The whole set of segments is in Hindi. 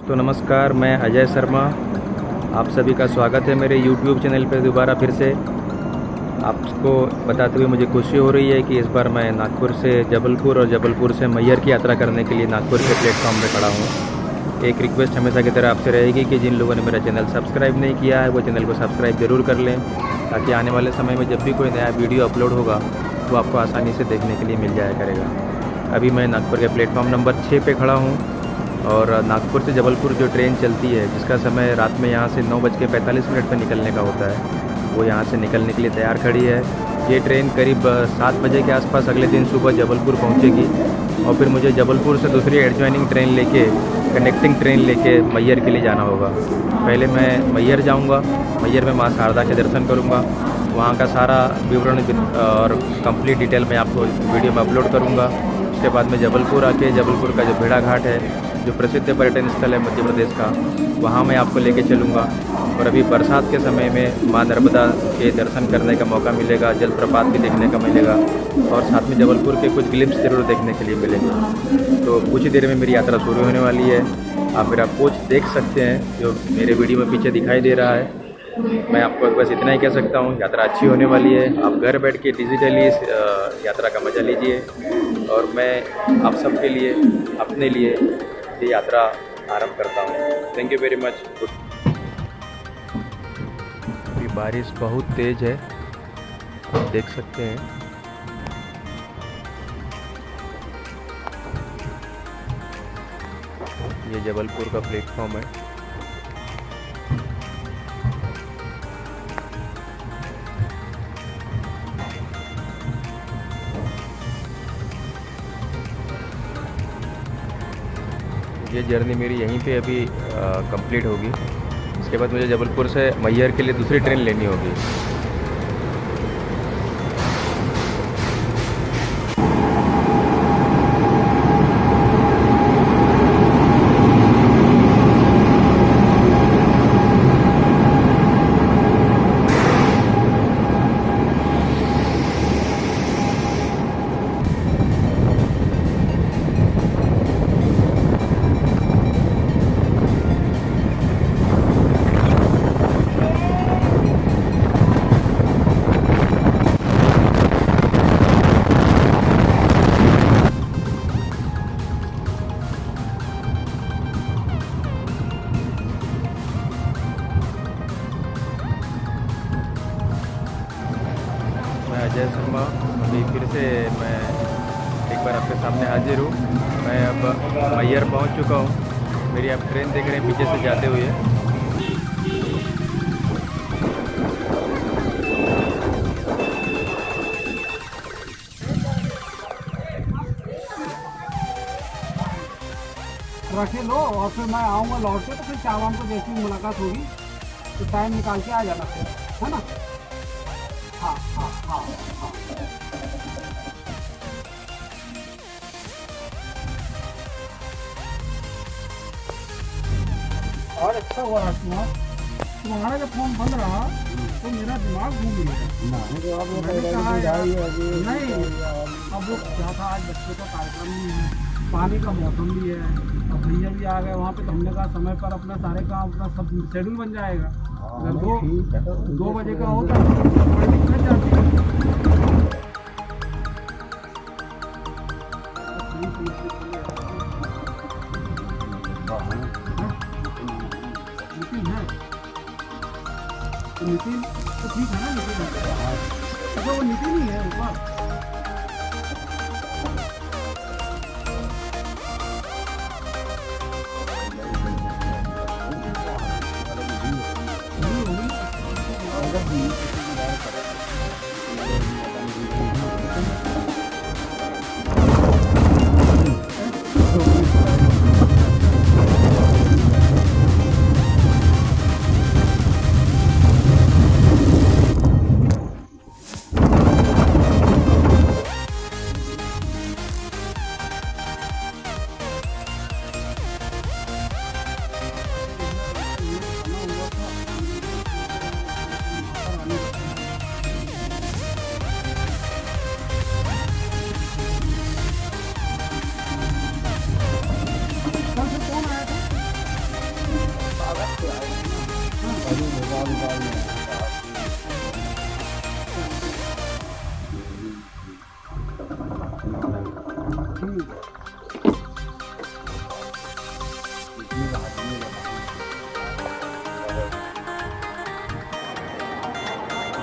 तो नमस्कार, मैं अजय शर्मा। आप सभी का स्वागत है मेरे YouTube चैनल पर दोबारा फिर से। आपको बताते हुए मुझे खुशी हो रही है कि इस बार मैं नागपुर से जबलपुर और जबलपुर से मैहर की यात्रा करने के लिए नागपुर के प्लेटफॉर्म पर खड़ा हूँ। एक रिक्वेस्ट हमेशा की तरह आपसे रहेगी कि जिन लोगों ने मेरा चैनल सब्सक्राइब नहीं किया है वो चैनल को सब्सक्राइब ज़रूर कर लें, ताकि आने वाले समय में जब भी कोई नया वीडियो अपलोड होगा तो आपको आसानी से देखने के लिए मिल जाया करेगा। अभी मैं नागपुर के प्लेटफॉर्म नंबर 6 पे खड़ा हूँ और नागपुर से जबलपुर जो ट्रेन चलती है, जिसका समय रात में यहाँ से 9:45 पर निकलने का होता है, वो यहाँ से निकलने के लिए तैयार खड़ी है। ये ट्रेन करीब 7 बजे के आसपास अगले दिन सुबह जबलपुर पहुँचेगी और फिर मुझे जबलपुर से दूसरी एडजॉइनिंग ट्रेन लेके, कनेक्टिंग ट्रेन लेके मैहर के लिए जाना होगा। पहले मैं मैहर जाऊँगा, मैहर में माँ शारदा के दर्शन करूँगा। वहाँ का सारा विवरण और कंप्लीट डिटेल मैं आपको वीडियो में अपलोड करूँगा। उसके बाद में जबलपुर आके जबलपुर का जो भेड़ा घाट है, जो प्रसिद्ध पर्यटन स्थल है मध्य प्रदेश का, वहाँ मैं आपको लेके चलूँगा। और अभी बरसात के समय में माँ नर्मदा के दर्शन करने का मौका मिलेगा, जलप्रपात भी देखने का मिलेगा और साथ में जबलपुर के कुछ ग्लिम्स ज़रूर देखने के लिए मिलेंगे। तो कुछ ही देर में मेरी यात्रा शुरू होने वाली है। आप मेरा कोच देख सकते हैं जो मेरे वीडियो में पीछे दिखाई दे रहा है। मैं आपको बस इतना ही कह सकता हूँ, यात्रा अच्छी होने वाली है। आप घर बैठ के डिजिटली इस यात्रा का मज़ा लीजिए और मैं आप सब के लिए, अपने लिए ये यात्रा आरंभ करता हूँ। Thank you very much. अभी बारिश बहुत तेज़ है, आप देख सकते हैं। ये जबलपुर का प्लेटफॉर्म है। ये जर्नी मेरी यहीं पे अभी कंप्लीट होगी। इसके बाद मुझे जबलपुर से मैहर के लिए दूसरी ट्रेन लेनी होगी। मैं अजय शर्मा, अभी फिर से मैं एक बार आपके सामने हाजिर हूँ। मैं अब मैहर पहुँच चुका हूँ। मेरी आप ट्रेन देख रहे हैं पीछे से जाते हुए। रखे लो और फिर मैं आऊँगा लौट के, तो फिर शाम को जैसी मुलाकात होगी तो टाइम निकाल के आ जाना फिर, है ना। हाँ हाँ हाँ हाँ। और अच्छा हुआ तुम्हारा जब फोन बंद रहा तो मेरा दिमाग घूम गया। मैंने कहा नहीं, अब वो क्या था, आज बच्चों का कार्यक्रम भी है, पानी का मौसम भी है, अब भैया भी आ गए वहाँ पे, तो हमने कहा समय पर अपना सारे काम, अपना सब शेड्यूल बन जाएगा। अगर 2 बजे का होता तो बड़ी दिक्कत जाती है। नितिन है तो नितिन तो ठीक है ना, नितिन है तो वो नितिन ही है ऊपर।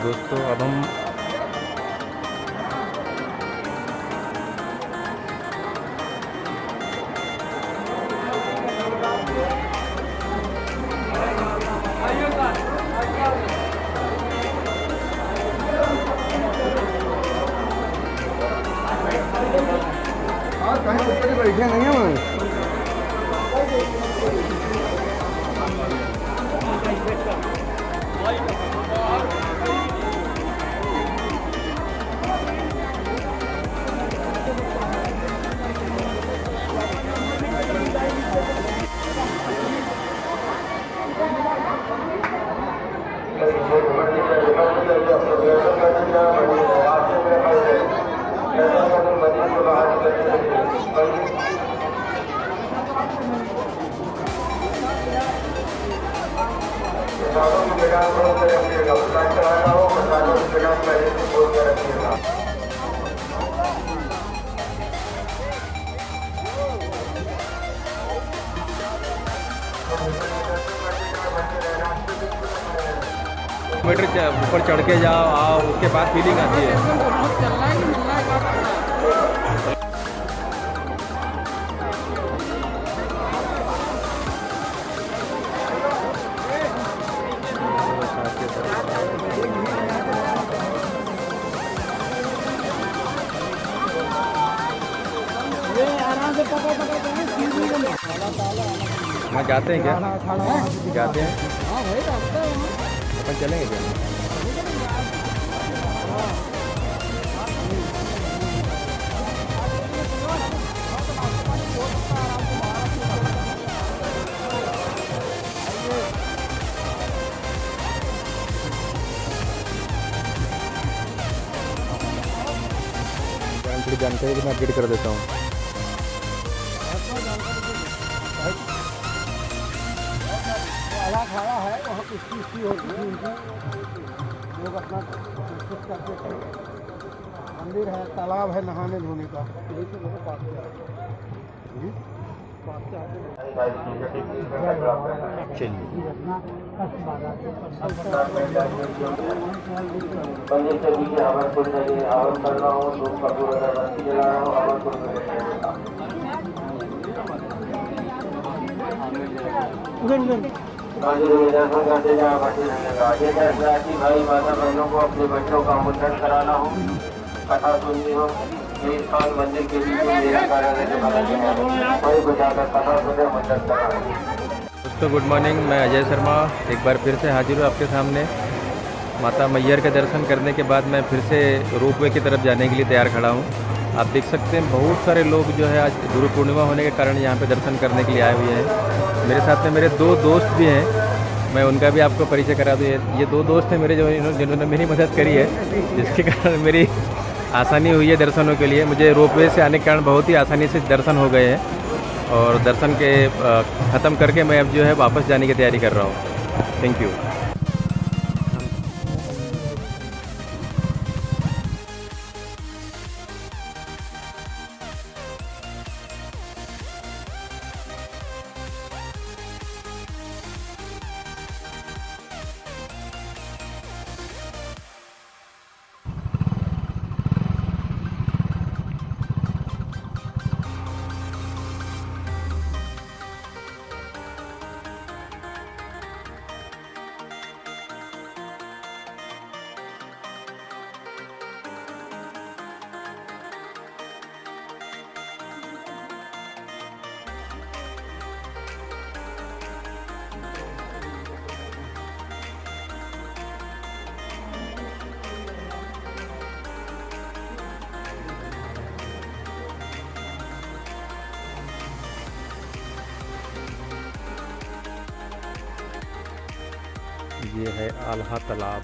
दोस्तों अब हम बैठे नहीं है मीटर ऊपर चढ़ के जाओ आओ, उसके बाद फीलिंग आती है। वहाँ जाते हैं क्या? जाते हैं? अपन चलेंगे क्या? थोड़ी जानकारी मैं अपडेट कर देता हूँ। खड़ा है वहाँ कुश्ती होती है उनकी, लोग अपना कुछ करते हैं। मंदिर है, तालाब है नहाने धोने का, यही से लोग पास भाई माता बहनों को अपने बच्चों का मुंडन कराना हो, कथा सुननी हो, ये स्थान मंदिर के बीच में मेरा कार्यालय के बगल में है, कोई बुझाकर कथा सुने मुंडन कराना। दोस्तों गुड मॉर्निंग, मैं अजय शर्मा एक बार फिर से हाजिर हूँ आपके सामने। माता मैयर के दर्शन करने के बाद मैं फिर से रोपवे की तरफ जाने के लिए तैयार खड़ा हूँ। आप देख सकते हैं बहुत सारे लोग जो है आज गुरु पूर्णिमा होने के कारण यहाँ पे दर्शन करने के लिए आए हुए हैं। मेरे साथ में मेरे दो दोस्त भी हैं, मैं उनका भी आपको परिचय करा दूँ। ये दो दोस्त हैं मेरे जिन्होंने मेरी मदद करी है, जिसके कारण मेरी आसानी हुई है दर्शनों के लिए। मुझे रोपवे से आने के कारण बहुत ही आसानी से दर्शन हो गए हैं और दर्शन के ख़त्म करके मैं अब जो है वापस जाने की तैयारी कर रहा हूँ। Thank you. ये है आल्हा तालाब।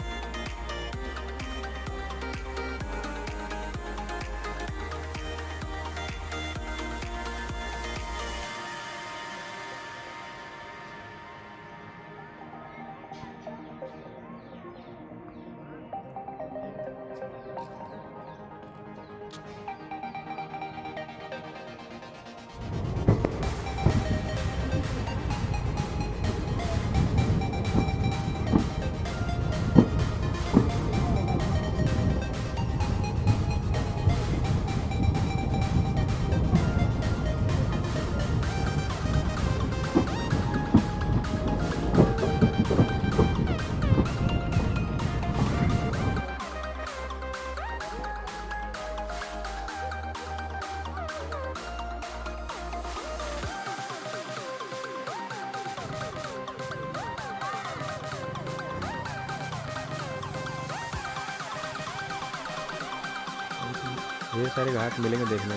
ये सारे घाट मिलेंगे देखने।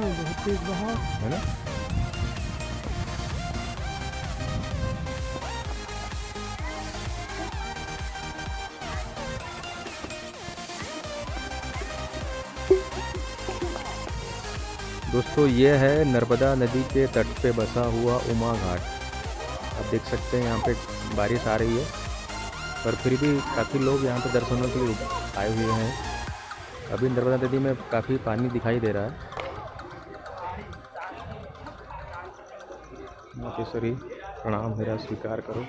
बहुत तेज बहाव है ना। दोस्तों ये है नर्मदा नदी के तट पे बसा हुआ उमा घाट। आप देख सकते हैं यहाँ पे बारिश आ रही है, पर फिर भी काफ़ी लोग यहाँ पे दर्शनों के लिए आए हुए हैं। अभी नर्मदा नदी में काफ़ी पानी दिखाई दे रहा है। मातेश्वरी प्रणाम, मेरा स्वीकार करो।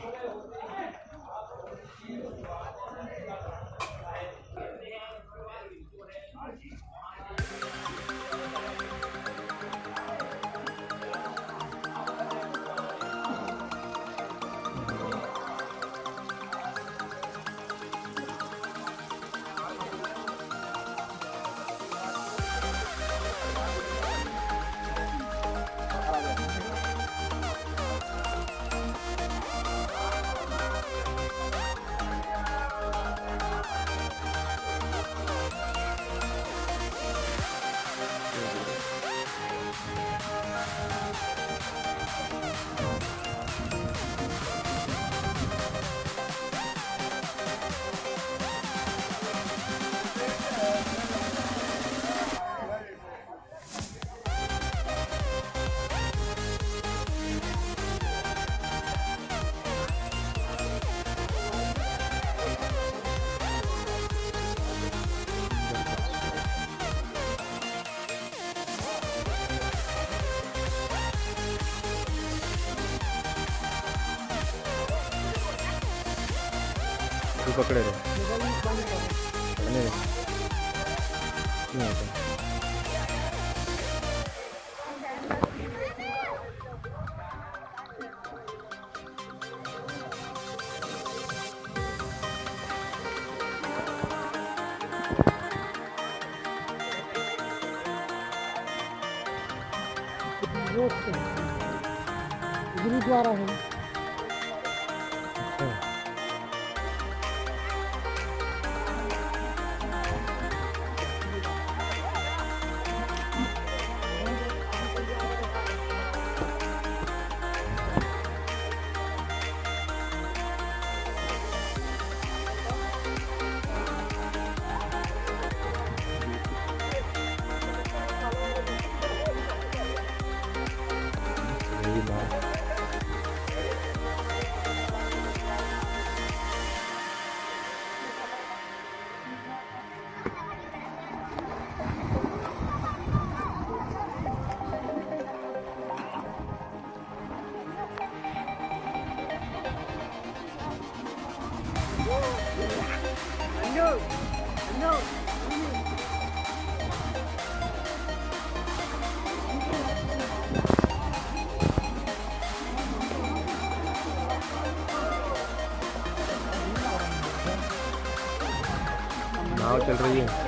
तू पकड़े रहे पकड़ने रहे। क्यों होता है? गुरुद्वारा है। अच्छा। यही बात। नाव चल रही है।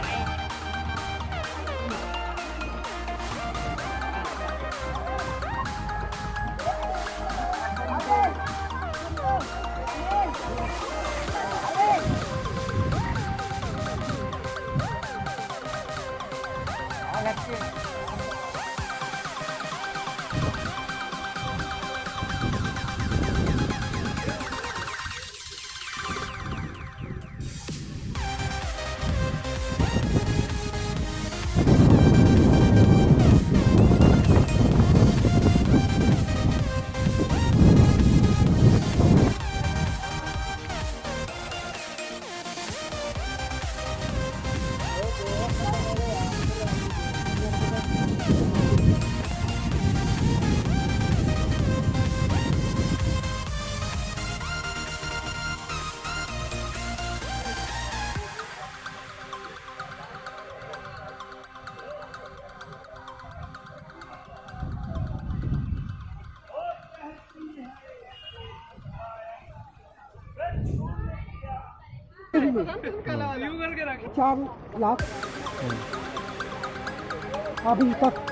लिए 4 लाख अभी तक।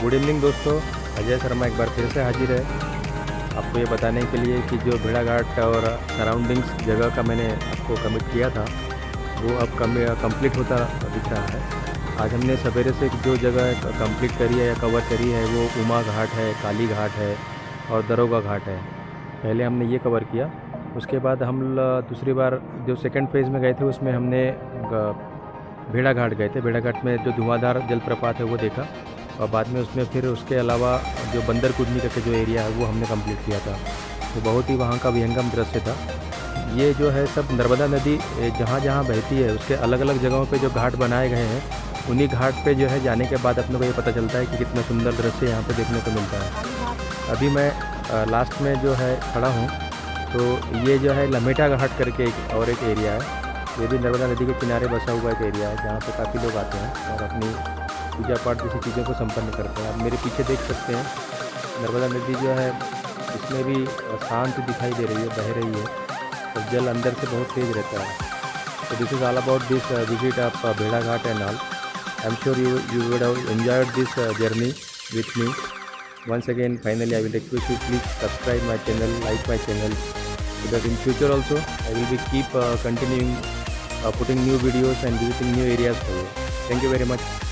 गुड इवनिंग दोस्तों, अजय शर्मा एक बार फिर से हाजिर है आपको ये बताने के लिए कि जो भेड़ाघाट और सराउंडिंग्स जगह का मैंने आपको कमिट किया था वो अब कंप्लीट होता दिख रहा है। आज हमने सवेरे से जो जगह कंप्लीट करी है या कवर करी है वो उमा घाट है, काली घाट है और दरोगा घाट है। पहले हमने ये कवर किया, उसके बाद हम दूसरी बार जो सेकंड फेज़ में गए थे उसमें हमने भेड़ाघाट गए थे। भेड़ाघाट में जो धुआंधार जलप्रपात है वो देखा और बाद में उसमें फिर उसके अलावा जो बंदर कुदनी करके जो एरिया है वो हमने कंप्लीट किया था। तो बहुत ही वहाँ का विहंगम दृश्य था। ये जो है सब नर्मदा नदी जहाँ जहाँ बहती है उसके अलग अलग जगहों पे जो घाट बनाए गए हैं, उन्हीं घाट पे जो है जाने के बाद अपने को ये पता चलता है कि कितना सुंदर दृश्य यहाँ पे देखने को मिलता है। अभी मैं लास्ट में जो है खड़ा हूँ, तो ये जो है लमेटा घाट करके एक एरिया है। ये भी नर्मदा नदी के किनारे बसा हुआ एक एरिया है जहाँ पे काफ़ी लोग आते हैं और अपनी पूजा पाठ जैसी चीज़ों को संपन्न करते हैं। आप मेरे पीछे देख सकते हैं नर्मदा नदी जो है इसमें भी शांत दिखाई दे रही है, बह रही है और जल अंदर से बहुत तेज़ रहता है। तो this is all about this visit of भेड़ाघाट and all. I am sure you would have enjoyed this journey with me. Once again, finally, I will request you please subscribe my channel, like my channel, so that in future also I will be keep continuing putting new videos and visiting new areas for you. Thank you very much.